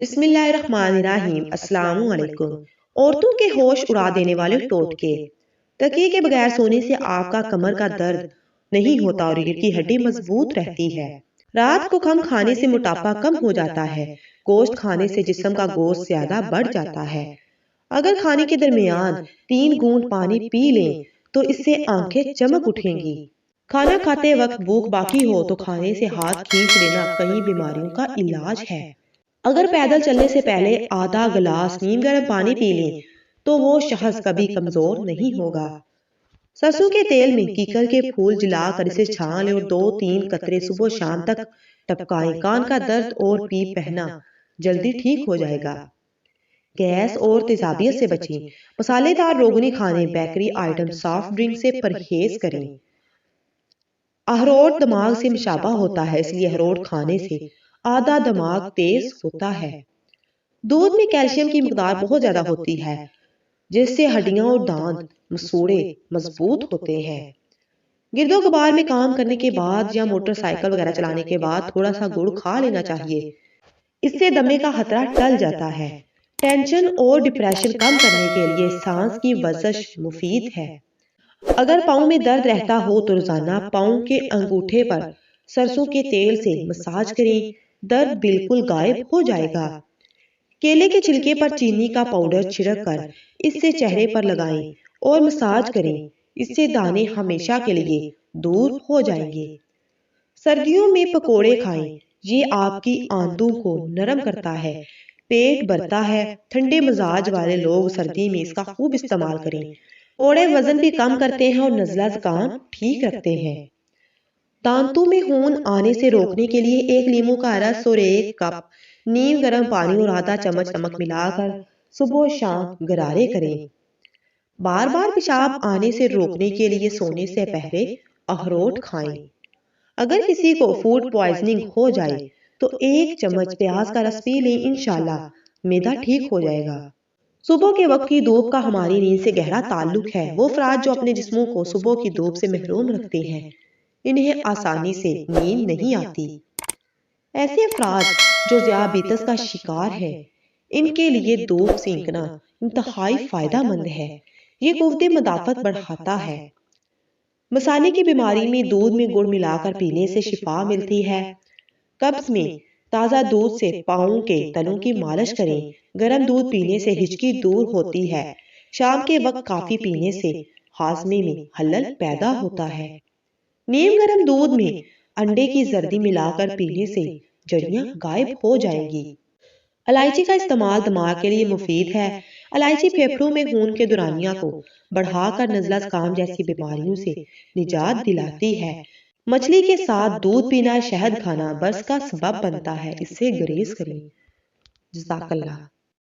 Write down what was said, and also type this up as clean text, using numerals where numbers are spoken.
بسم اللہ الرحمن الرحیم۔ السلام علیکم۔ عورتوں کے ہوش اڑا دینے والے ٹوٹکے۔ تکیے کے بغیر سونے سے آپ کا کمر کا درد نہیں ہوتا اور ریڑھ کی ہڈی مضبوط رہتی ہے۔ رات کو کم کھانے سے موٹاپا کم ہو جاتا ہے۔ گوشت کھانے سے جسم کا گوشت زیادہ بڑھ جاتا ہے۔ اگر کھانے کے درمیان 3 گھونٹ پانی پی لیں تو اس سے آنکھیں چمک اٹھیں گی۔ کھانا کھاتے وقت بھوک باقی ہو تو کھانے سے ہاتھ کھینچ لینا کئی بیماریوں کا علاج ہے۔ اگر پیدل چلنے سے پہلے آدھا گلاس نیم گرم پانی پی لیں تو وہ شخص کبھی کمزور نہیں ہوگا۔ سرسوں کے تیل میں کیکر کے پھول جلا کر اسے چھان لیں اور 2-3 قطرے صبح شام تک ٹپکائیں۔ کان کا درد اور پیپ بہنا جلدی ٹھیک ہو جائے گا۔ گیس اور تیزابیت سے بچیں۔ مسالے دار روغنی کھانے، بیکری آئٹم، سافٹ ڈرنک سے پرہیز کریں۔ اخروٹ دماغ سے مشابہ ہوتا ہے، اس لیے اخروٹ کھانے سے آدھا دماغ تیز ہوتا ہے۔ دودھ میں کیلشیم کی مقدار بہت زیادہ ہوتی ہے جس سے ہڈیاں اور دانت مسوڑھے مضبوط ہوتے ہیں۔ گرد و غبار میں کام کرنے کے بعد یا موٹر سائیکل وغیرہ چلانے کے بعد تھوڑا سا گڑ کھا لینا چاہیے، اس سے دمے کا خطرہ ٹل جاتا ہے۔ ٹینشن اور ڈپریشن کم کرنے کے لیے سانس کی ورزش مفید ہے۔ اگر پاؤں میں درد رہتا ہو تو روزانہ پاؤں کے انگوٹھے پر سرسوں کے تیل سے مساج کریں، درد بالکل غائب ہو جائے گا۔ کیلے کے چھلکے پر چینی کا پاؤڈر چھڑک کر اس سے چہرے پر لگائیں اور مساج کریں، اس سے دانے ہمیشہ کے لیے دور ہو جائیں گے۔ سردیوں میں پکوڑے کھائیں، یہ آپ کی آندوں کو نرم کرتا ہے، پیٹ بھرتا ہے۔ ٹھنڈے مزاج والے لوگ سردی میں اس کا خوب استعمال کریں۔ پکوڑے وزن بھی کم کرتے ہیں اور نزلہ زکام ٹھیک رکھتے ہیں۔ دانتوں میں خون آنے سے روکنے کے لیے 1 لیموں کا رس اور 1 کپ نیم گرم پانی اور آدھا چمچ نمک ملا کر صبح و شام غرارے کریں۔ بار بار پیشاب آنے سے روکنے کے لیے سونے سے پہلے اخروٹ کھائیں۔ اگر کسی کو فوڈ پوائزننگ ہو جائے تو 1 چمچ پیاز کا رس پی لیں، انشاءاللہ معدہ ٹھیک ہو جائے گا۔ صبح کے وقت کی دھوپ کا ہماری نیند سے گہرا تعلق ہے۔ وہ افراد جو اپنے جسموں کو صبح کی دھوپ سے محروم رکھتے ہیں انہیں آسانی سے نیند نہیں آتی۔ ایسے افراد جو ذیابیطس کا شکار ہے ان کے لیے دھوپ سینکنا انتہائی فائدہ مند ہے، یہ قوت مدافعت بڑھاتا ہے۔ مسالے کی بیماری میں دودھ میں گڑ ملا کر پینے سے شفا ملتی ہے۔ قبض میں تازہ دودھ سے پاؤں کے تلوں کی مالش کریں، گرم دودھ پینے سے ہچکی دور ہوتی ہے۔ شام کے وقت کافی پینے سے ہاضمے میں خلل پیدا ہوتا ہے۔ نیم گرم دودھ میں انڈے کی زردی ملا کر پینے سے جڑیاں غائب ہو جائیں گی۔ الائچی کا استعمال دماغ کے لیے مفید ہے۔ الائچی پھیپھڑوں میں خون کے دورانیہ کو بڑھا کر نزلہ زکام جیسی بیماریوں سے نجات دلاتی ہے۔ مچھلی کے ساتھ دودھ پینا، شہد کھانا برس کا سبب بنتا ہے، اس سے گریز کریں۔ جزاک اللہ۔